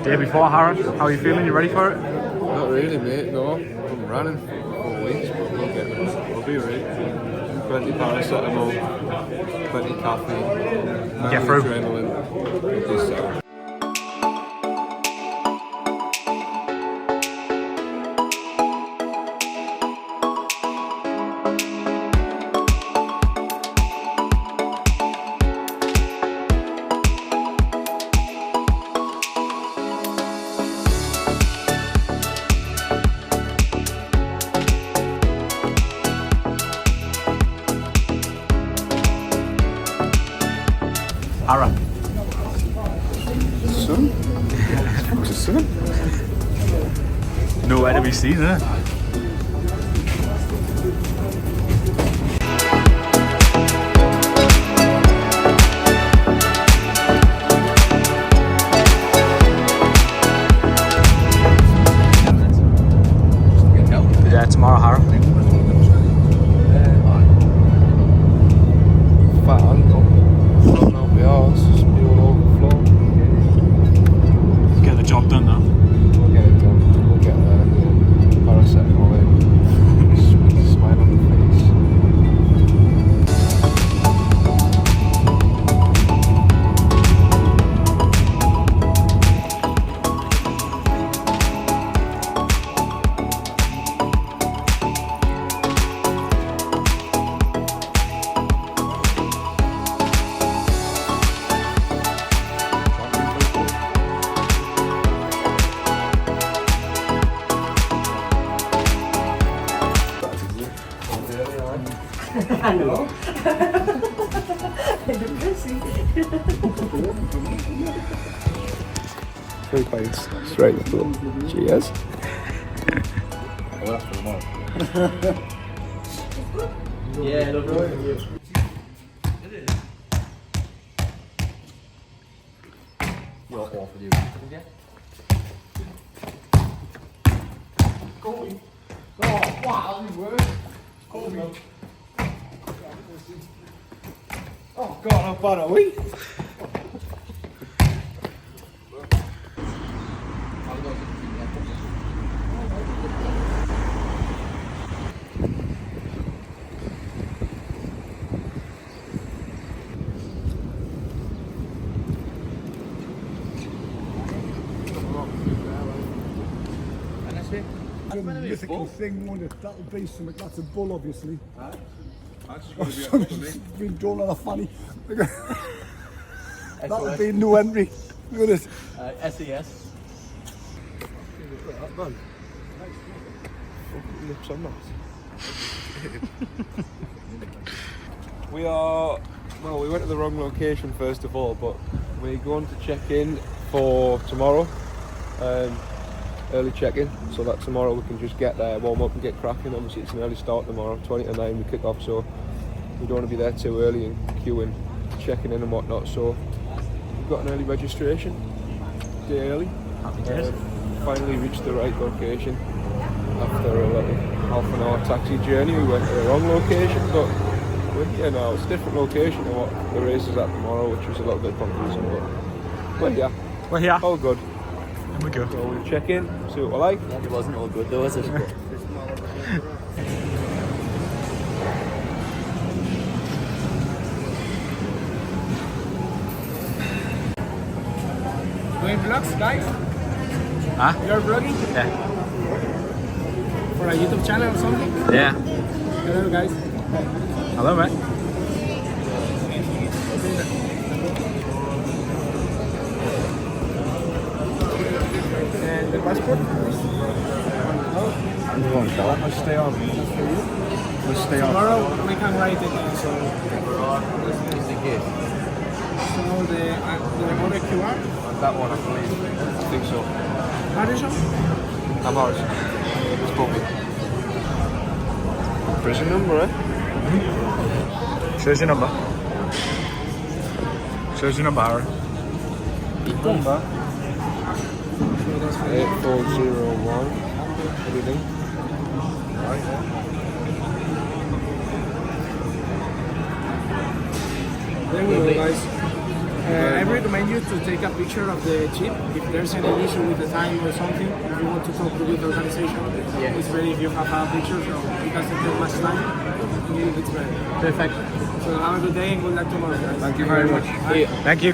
Day before HYROX, how are you feeling? You ready for it? Not really, mate, no. I'm running for 4 weeks, but we'll get there. We'll be ready. Plenty paracetamol, plenty caffeine, Get through. adrenaline. We'll be set. Ara. Sun? What's the sun? Nowhere to be seen, eh? Yeah, tomorrow, HYROX. Fat ankle. Not be ours, just be all overflow. Get the job done now. We'll get it done. We'll get there. Paracetamol in. Sweet smile on the face. Hello. Depressing. 3 pints straight through. Cheers. Yeah, no problem. You're off with you. Yeah. Go. Oh, wow, that works. Go. Oh God, how bad are we? Mythical thing, won't it? That'll be something. That's a bull, obviously. That's Something's been drawn on a funny. That'll be no entry. Look at it. SES. that man. Lips on that. Well, we went to the wrong location first of all, but we're going to check in for tomorrow. Early check-in, so that tomorrow we can just get there, warm up and get cracking. Obviously it's an early start tomorrow, 20 to 9 we kick off, so we don't want to be there too early and queuing, checking in and whatnot. So we've got an early registration, day early. Happy days. Finally reached the right location after a little half-an-hour taxi journey. We went to the wrong location, but we're here now. It's a different location than what the race is at tomorrow, which was a little bit confusing, but yeah, We're here. all good. And we go. So we'll check in, see what we're like. It wasn't all good though, was it? Going vlogs, guys? Huh? You're vlogging? Yeah. For a YouTube channel or something? Yeah. Hello, guys. Hello, mate. And the passport? Let's stay on. Let's stay on. Tomorrow we can write it in, so the other QR? That one, I believe. I think so. Harrison? I'm Harrison. It's Bobby. Prison number, eh? Shows your number. Shows your number, Harry. Number? 8401. What do you think? Right, yeah. There we go, guys. I recommend you to take a picture of the chip. If there's any issue with the time or something, if you want to talk with the organization, it's better if you have a picture, so it doesn't take much time. It's better. Perfect. So have a good day and good luck tomorrow, guys. Thank you very much. Thank you.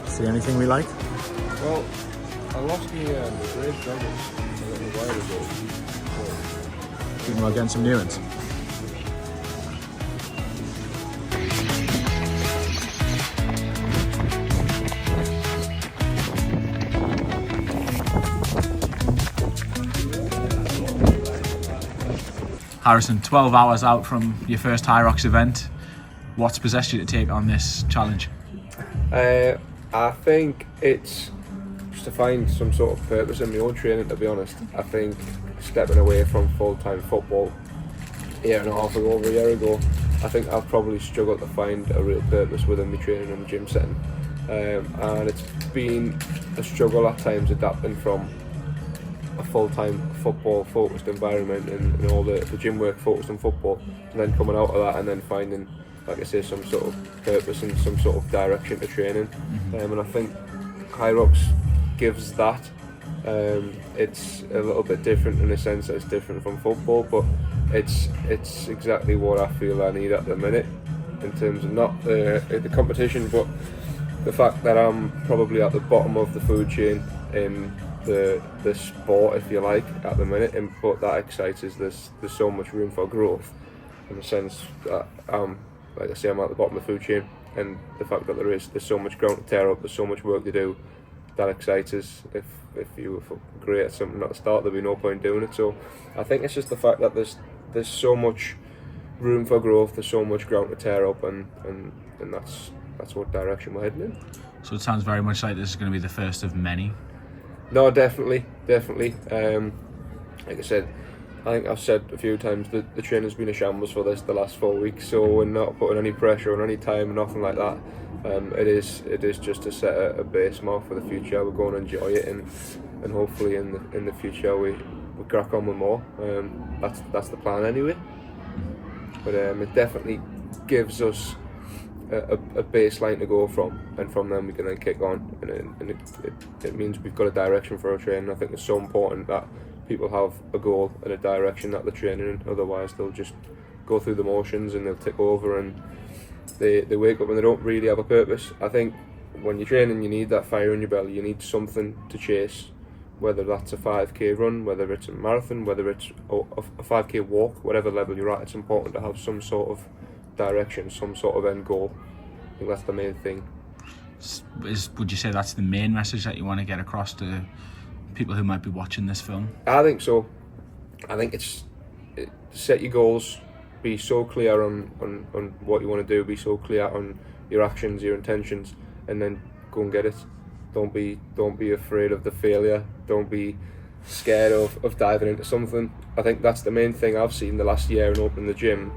See anything we like? Well, I lost the graft goggles a little while ago. Thinking about getting some new ones. Harrison, 12 hours out from your first HYROX event. What's possessed you to take on this challenge? I think it's just to find some sort of purpose in my own training, to be honest. I think stepping away from full-time football a year and a half ago, over a year ago, I think I've probably struggled to find a real purpose within my training in the gym setting. And it's been a struggle at times adapting from a full-time football focused environment and all the gym work focused on football, and then coming out of that and then finding, like I say, some sort of purpose and some sort of direction to training. And I think HYROX gives that. It's a little bit different in the sense that it's different from football, but it's exactly what I feel I need at the minute in terms of not the competition, but the fact that I'm probably at the bottom of the food chain in the sport, if you like, at the minute, but that excites us. There's so much room for growth in the sense that like I say, I'm at the bottom of the food chain, and the fact that there's so much ground to tear up, there's so much work to do, that excites us. If you were great at something at the start, there'd be no point doing it. So I think it's just the fact that there's so much room for growth, there's so much ground to tear up, and that's what direction we're heading in. So it sounds very much like this is going to be the first of many. No, definitely. Like I said, I think I've said a few times that the training's been a shambles for this the last 4 weeks, so we're not putting any pressure on any time, nothing like that. It is just to set a base mark for the future. We're going to enjoy it, and hopefully in the future we crack on with more. That's the plan anyway. But it definitely gives us a baseline to go from, and from then we can then kick on, and it means we've got a direction for our training. I think it's so important that people have a goal and a direction that they're training in, otherwise they'll just go through the motions and they'll tick over, and they wake up and they don't really have a purpose. I think when you're training, you need that fire in your belly, you need something to chase, whether that's a 5k run, whether it's a marathon, whether it's a 5k walk, whatever level you're at. It's important to have some sort of direction, some sort of end goal. I think that's the main thing. Would you say that's the main message that you want to get across to people who might be watching this film? I think so. I think it's set your goals, be so clear on what you want to do, be so clear on your actions, your intentions, and then go and get it. Don't be afraid of the failure. Don't be scared of diving into something. I think that's the main thing I've seen the last year in opening the gym,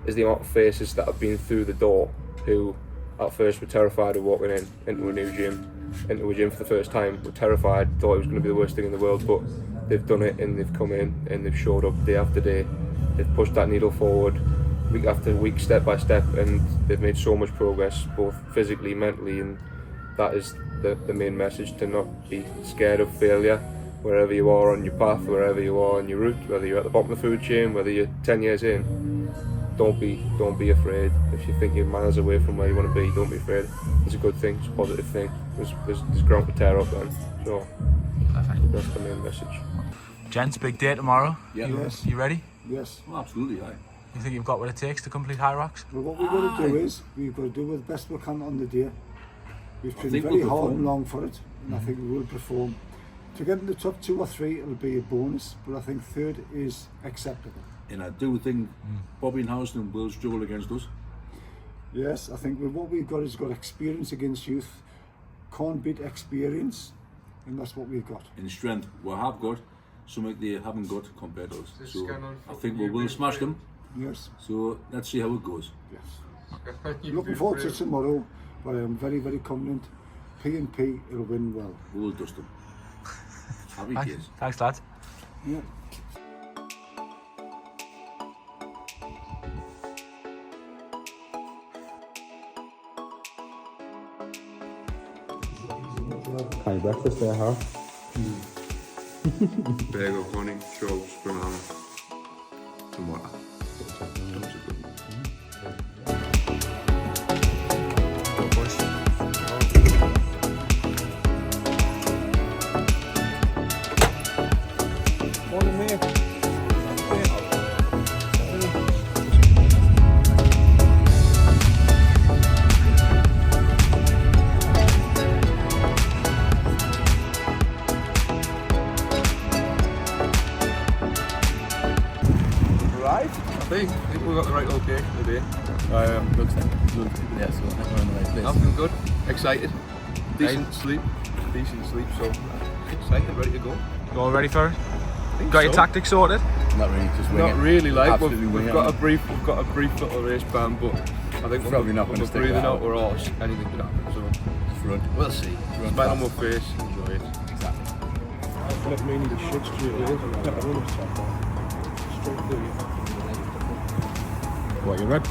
is the amount of faces that have been through the door who at first were terrified of walking into a new gym, into a gym for the first time, were terrified, thought it was going to be the worst thing in the world, but they've done it and they've come in and they've showed up day after day. They've pushed that needle forward week after week, step by step, and they've made so much progress, both physically, mentally, and that is the main message, to not be scared of failure wherever you are on your path, wherever you are on your route, whether you're at the bottom of the food chain, whether you're 10 years in. Don't be afraid. If you think you're miles away from where you want to be, don't be afraid. It's a good thing, it's a positive thing. There's ground to tear up then. So Perfect. that's the main message. Gents, big day tomorrow. Yeah. Yes. You ready? Yes. Well, absolutely, aye. You think you've got what it takes to complete HYROX? Well, what we've got to do is, we've got to do the best we can on the day. We've I been think very we'll hard perform. and long for it, and I think we will perform. To get in the top 2 or 3, it'll be a bonus, but I think 3rd is acceptable. And I do think Bobby and Houston will struggle against us. Yes, I think with what we've got is got experience against youth. Can't beat experience, and that's what we've got. In strength, we have got something they haven't got compared to us. So I think we will smash them. Yes, So let's see how it goes. yes. Looking forward to tomorrow, but I'm very, very confident P&P will win well. We will dust them. Happy days. Thanks, lads. Yeah. Kind of breakfast there, huh? Bagel, honey, toast, banana, and water. I think we've got the right location today. Looks like yeah, so I think we're in the right place. I'm feeling good, excited, decent sleep, so excited, ready to go. You all ready for it? Got your tactics sorted? Not really, just wing Not it. really, like Absolutely wing we've it got on a brief little race plan, but I think Probably not when gonna we're stick breathing that out out. we're all anything could happen. So Just run. we'll see. Run Smile on my fast. face, enjoy it. Exactly. Let me need the shit straight away. Straight through. What, you red?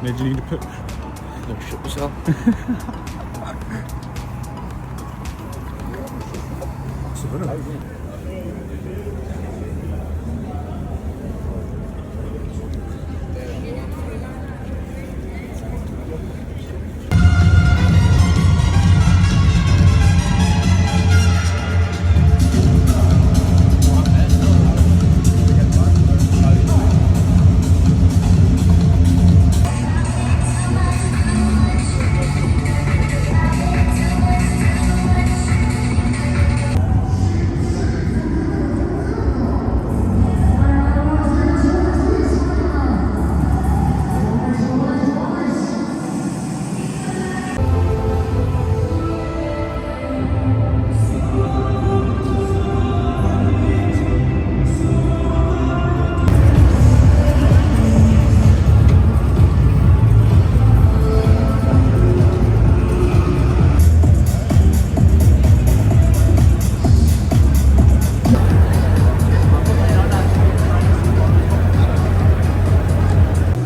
Made you need to push? No, shut yourself.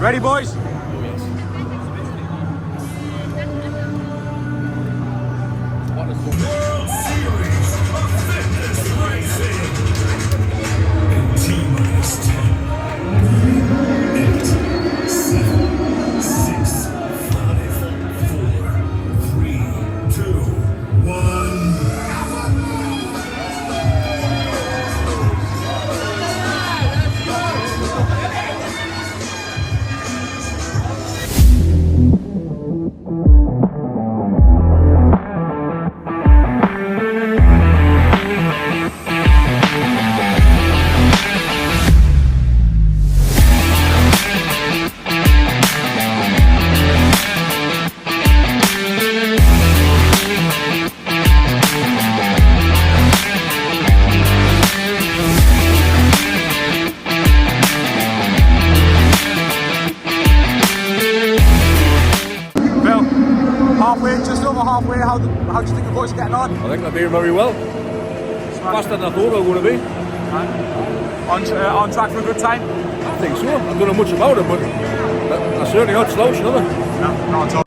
Ready, boys? Just over halfway, how do you think the boys are getting on? I think they're doing very well. Faster than I thought they were going to be. On track for a good time? I think so. I don't know much about it, but they're certainly not slouching, are they? No, not at all.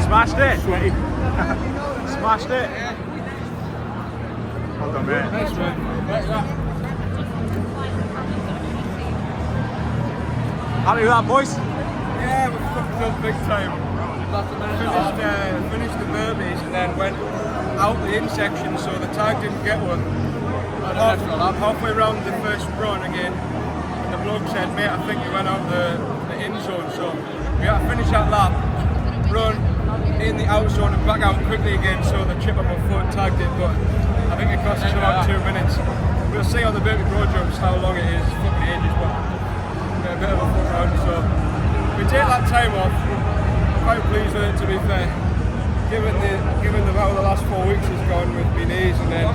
Smashed it. Sweaty. Smashed it. Well done, mate. Nice, man. Happy with that, boys? Yeah, we fucked up big time. Finished the burpees and then went out the in section, so the tag didn't get one. Halfway around the first run again, the bloke said, mate, I think you went out the in zone, so we had to finish that lap, run in the out zone and back out quickly again, so the chip on my foot tagged it, but I think it cost us about 2 minutes. We'll see on the burpee broad jumps how long it is, fucking ages, but a bit of a fuck around, so we take that time off. Quite pleased with it, to be fair. Given the how the last 4 weeks has gone with my knees and then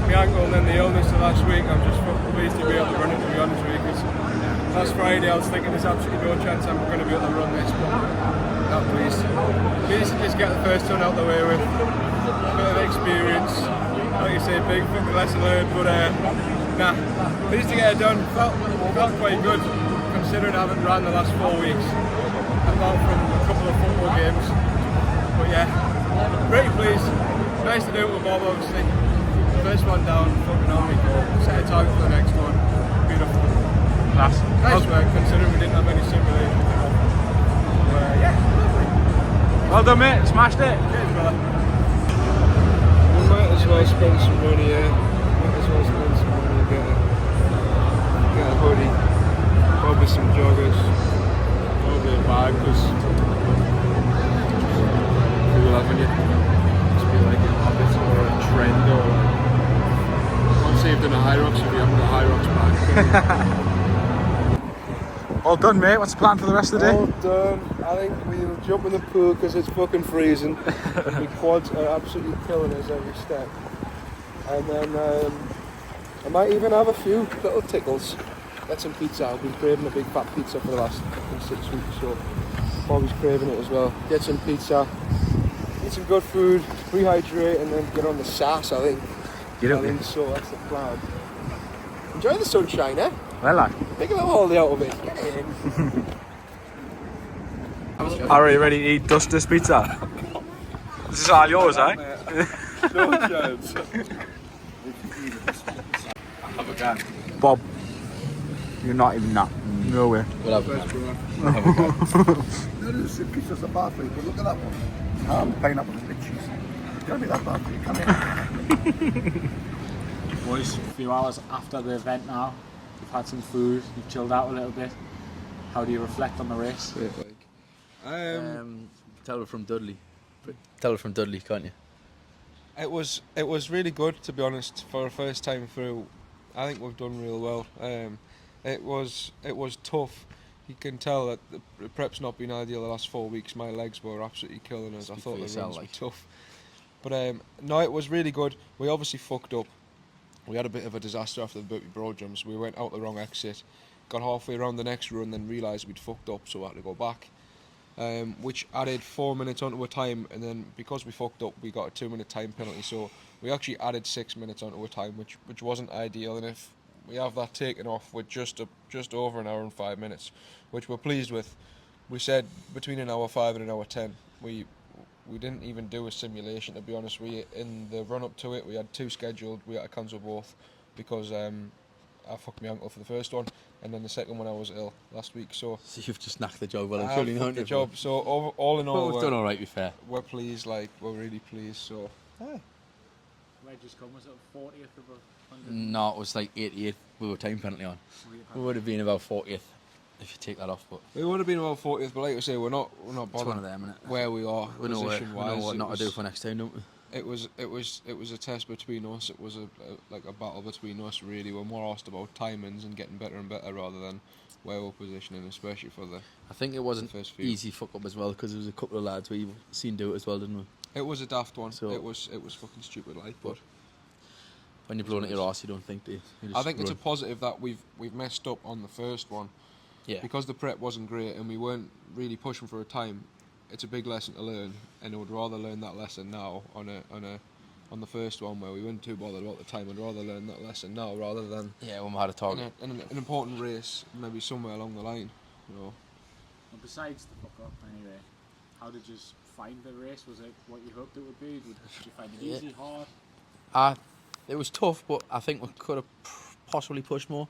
my ankle and then the illness of last week, I'm just pleased to be able to run it, to be honest with you, because last Friday I was thinking there's absolutely no chance I'm going to be able to run this, but not pleased. Pleased to just get the first one out the way with a bit of experience. Like you say, big fucking lesson learned, but nah, pleased to get it done. Felt quite good considering I haven't ran the last 4 weeks, apart from a couple of football games. But yeah, pretty pleased. Nice to do it with Bob, obviously. First one down, fucking on we go. Set a target for the next one. Beautiful. Nice work considering we didn't have any simulation. Yeah, lovely. Well done, mate. Smashed it. Cheers, brother. We might as well spend some money, yeah. Might as well spend some money, get a hoodie, probably some joggers, probably a bag, because cool having it. Must be like a habit or a trend or once you've done a HYROX, you'll be having a HYROX bag. All done, mate. What's the plan for the rest of the day? All done. I think we'll jump in the pool because it's fucking freezing. My quads are absolutely killing us every step. And then I might even have a few little tickles. Get some pizza. I've been craving a big fat pizza for the last 6 weeks, so Bobby's craving it as well. Get some pizza, eat some good food, rehydrate, and then get on the sass, I think. I think so, that's the plan. Enjoy the sunshine, eh? Well, lad. Take a little holiday out of it. Get in. Are you ready to eat Duster's pizza? This is all yours, eh? No chance. Have a can. Bob, you're not even that. No way. We'll have There is pieces of bad for you, but look at that one. Pineapple and bit cheese. It's going to be that bad for you, come here. Boys, a few hours after the event now. You've had some food, you've chilled out a little bit. How do you reflect on the race? Tell her from Dudley. Tell her from Dudley, can't you? It was really good, to be honest, for a first time through. I think we've done real well. It was tough. You can tell that the prep's not been ideal the last 4 weeks. My legs were absolutely killing us. I thought the runs were tough. But no, it was really good. We obviously fucked up. We had a bit of a disaster after the burpee broad jumps. We went out the wrong exit, got halfway around the next run, then realised we'd fucked up, so we had to go back. Which added 4 minutes onto a time, and then because we fucked up, we got a 2-minute time penalty. So we actually added 6 minutes onto a time, which wasn't ideal. And if we have that taken off with just over an hour and 5 minutes, which we're pleased with. We said between an hour 5 and an hour 10. We didn't even do a simulation, to be honest. In the run up to it, we had 2 scheduled. We had to cancel both because I fucked my ankle for the first one, and then the second one I was ill last week. So you've just knocked the job well and truly, haven't you? The job. So all in all, we've done all right. Be fair. We're pleased. Like we're really pleased. So. Where just come? Was it 40th of 100? No, it was like 88. We were time penalty on. We would have been about 40th if you take that off, but we would have been about 40th. But like I say, we're not bothered. It's one of them, innit? Where we are, we know what not to do for next time, don't we? It was a test between us. It was a battle between us. Really, we're more asked about timings and getting better and better rather than where we're positioning, especially for the. I think it wasn't first few. Easy fuck up as well because there was a couple of lads we've seen do it as well, didn't we? It was a daft one. So it was fucking stupid, like. But when you're blowing at your arse, you don't think, do you? I think it's a positive that we've messed up on the first one. Yeah. Because the prep wasn't great and we weren't really pushing for a time. It's a big lesson to learn, and I would rather learn that lesson now on the first one where we weren't too bothered about the time. I'd rather learn that lesson now rather than when we had a target. In an important race, maybe somewhere along the line, you know. Well, besides the fuck up, anyway, how did you find the race? Was it what you hoped it would be? Did you find it easy, hard? It was tough, but I think we could have possibly pushed more.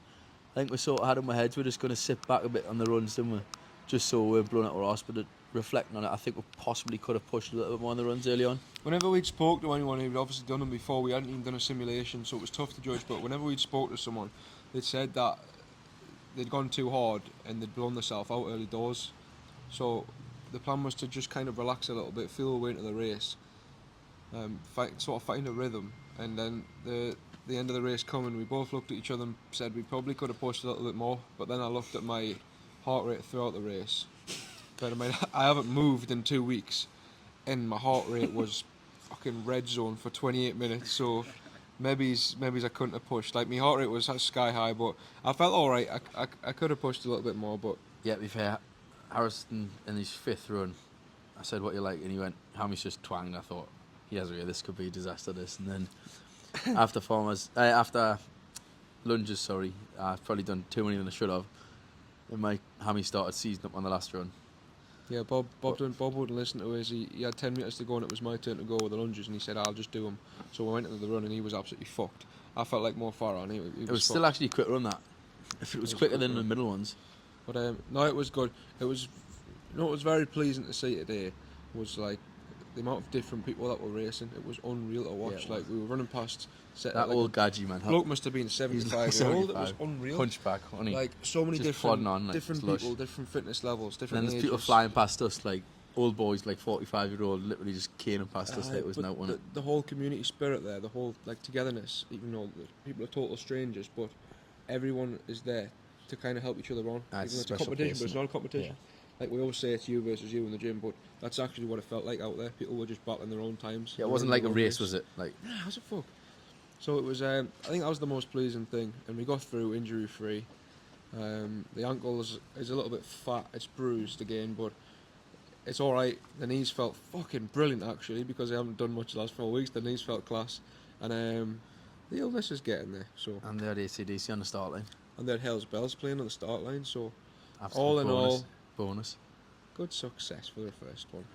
think we sort of had in our heads we're just going to sit back a bit on the runs, didn't we? Just so we're blowing out our arse, but reflecting on it, I think we possibly could have pushed a little bit more on the runs early on. Whenever we'd spoke to anyone who'd obviously done them before, we hadn't even done a simulation, so it was tough to judge, but whenever we'd spoke to someone, they'd said that they'd gone too hard and they'd blown themselves out early doors. So the plan was to just kind of relax a little bit, feel our way into the race, find a rhythm, and then the end of the race coming, we both looked at each other and said we probably could have pushed a little bit more, but then I looked at my heart rate throughout the race. But I mean, I haven't moved in 2 weeks, and my heart rate was fucking red zone for 28 minutes, so maybe I couldn't have pushed. Like, my heart rate was sky high, but I felt alright. I could have pushed a little bit more, but... Yeah, to be fair, Harrison in his 5th run, I said, what you like? And he went, Hammy's just twanged. I thought, yes, really, this could be a disaster, this. And then after lunges, I've probably done too many than I should have. And my Hammy started seizing up on the last run. Yeah, Bob wouldn't listen to us. He had 10 minutes to go and it was my turn to go with the lunges, and he said, I'll just do them. So we went into the run and he was absolutely fucked. I felt like more far on. He was still actually a quick run, that. If it was quicker than the middle ones. But no, it was good. It was, what was very pleasing to see today was like the amount of different people that were racing. It was unreal to watch. Yeah, like we were running past. That old gadgy man. Bloke must have been 75 years old. It was unreal. Hunchback, honey. Like so many just different on, like, different people, different fitness levels, different. And then there's ages. people flying past us, like old boys, like 45-year-old, literally just caning past us like it was nothing. The whole community spirit there, the whole like togetherness. Even though people are total strangers, but everyone is there to kind of help each other on. It's a competition, but it's not a competition. Yeah. Like we always say, it's you versus you in the gym, but that's actually what it felt like out there. People were just battling their own times. Yeah, it wasn't like a race, was it? Like, nah, how's it fuck? So it was. I think that was the most pleasing thing, and we got through injury free. The ankle is a little bit fat. It's bruised again, but it's all right. The knees felt fucking brilliant actually, because I haven't done much the last 4 weeks. The knees felt class, and the illness is getting there. So and they had AC/DC on the start line. And they had Hell's Bells playing on the start line. So absolute all in all, bonus. Good success for the first one.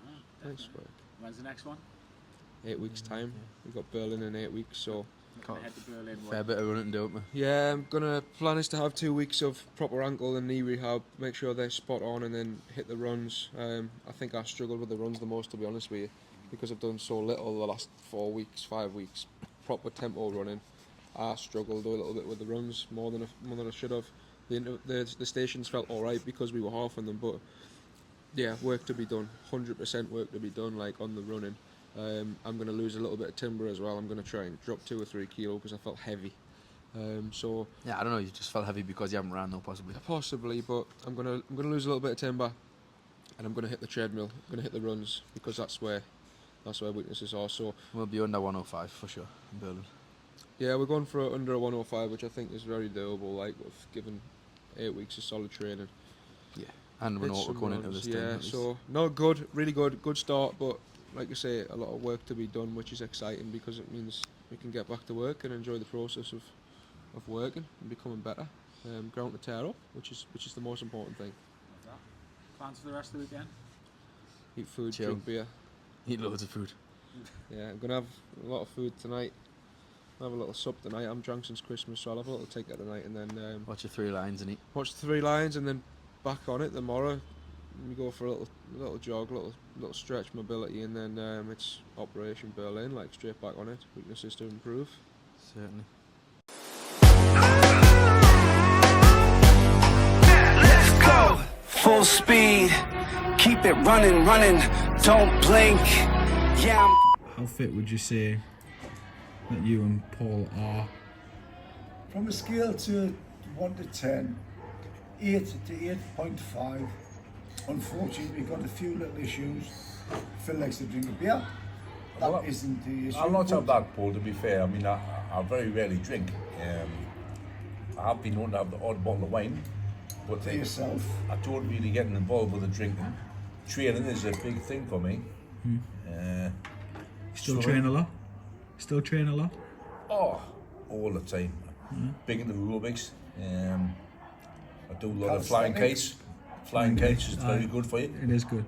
Thanks, work. When's the next one? 8 weeks time. We've got Berlin in 8 weeks, so Head to Berlin. Fair bit of running, don't we? yeah, I'm gonna plan is to have 2 weeks of proper ankle and knee rehab, make sure they're spot on, and then hit the runs. I think I struggled with the runs the most, to be honest with you, because I've done so little the last 4 weeks, 5 weeks, proper tempo running. I struggled a little bit with the runs more than I should have. The stations felt all right because we were half on them, but yeah, work to be done. 100% work to be done, like on the running. I'm going to lose a little bit of timber as well. I'm going to try and drop 2 or 3 kilo because I felt heavy. So yeah, I don't know. You just felt heavy because you haven't ran, though, possibly. Possibly, but I'm going to lose a little bit of timber, and I'm going to hit the treadmill. I'm going to hit the runs because that's where weaknesses are. So we'll be under 105 for sure in Berlin. Yeah, we're going for under a 105, which I think is very doable. Like we've given 8 weeks of solid training. Yeah, and we're not going into this. Yeah, so no, good, really good start. But like you say, a lot of work to be done, which is exciting because it means we can get back to work and enjoy the process of working and becoming better. Ground to tear up, which is the most important thing. Plans for the rest of the weekend? Eat food, chill, drink beer. Eat loads of food. Yeah, I'm gonna have a lot of food tonight. I'll have a little sup tonight. I'm drunk since Christmas, so I'll have a little take that tonight, and then watch your 3 lines and eat. Watch the 3 lines, and then back on it tomorrow. We go for a little jog, little stretch mobility, and then it's Operation Berlin, like straight back on it. Weaknesses to improve. Certainly. Let's go full speed. Keep it running, don't blink. Yeah. How fit would you say that you and Paul are? From a scale to 1 to 10, 8 to 8.5. Unfortunately, we've got a few little issues. Phil likes to drink a beer. That isn't the issue. I'm not so bad, Paul, to be fair. I mean, I very rarely drink. I have been known to have the odd bottle of wine. But for yourself. I don't really get involved with the drinking. Training is a big thing for me. Still train a lot? Still train a lot? Oh, all the time. Big into aerobics. I do a lot of flying kites. Flying kites is very good for you. It is good.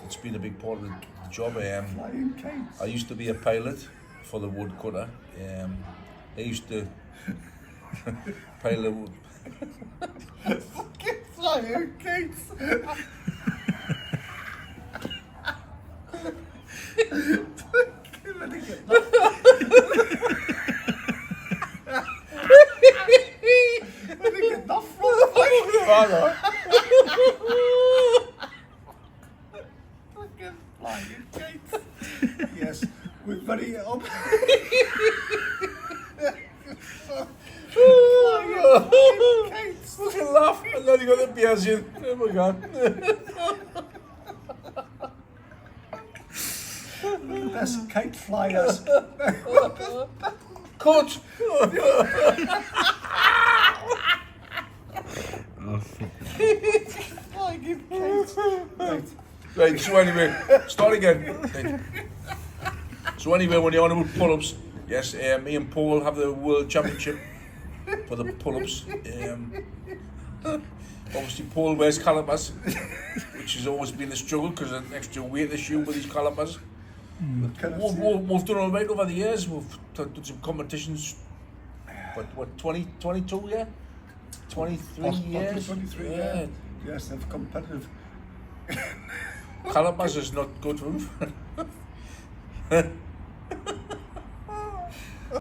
It's been a big part of the job. Flying kites. I used to be a pilot for the woodcutter. I used to pilot Fucking flying kites. Let me get that. Where did you get that from? Fucking flying kites. Yes, we're very up. Flying kites. Fucking laugh, and then you got the beers in. Oh my god. Best kite flyers. Cut! Flying kites. Right. Right, so anyway, start again. Right. So anyway, when you're on about pull-ups, yes, me and Paul have the world championship for the pull-ups. Obviously Paul wears calipers, which has always been a struggle because of an extra weight issue with these calipers. We've done all right over the years. We've done some competitions. What 22, yeah? 23 years? 23, yeah. Yes, they're competitive. Calipers is not good for them.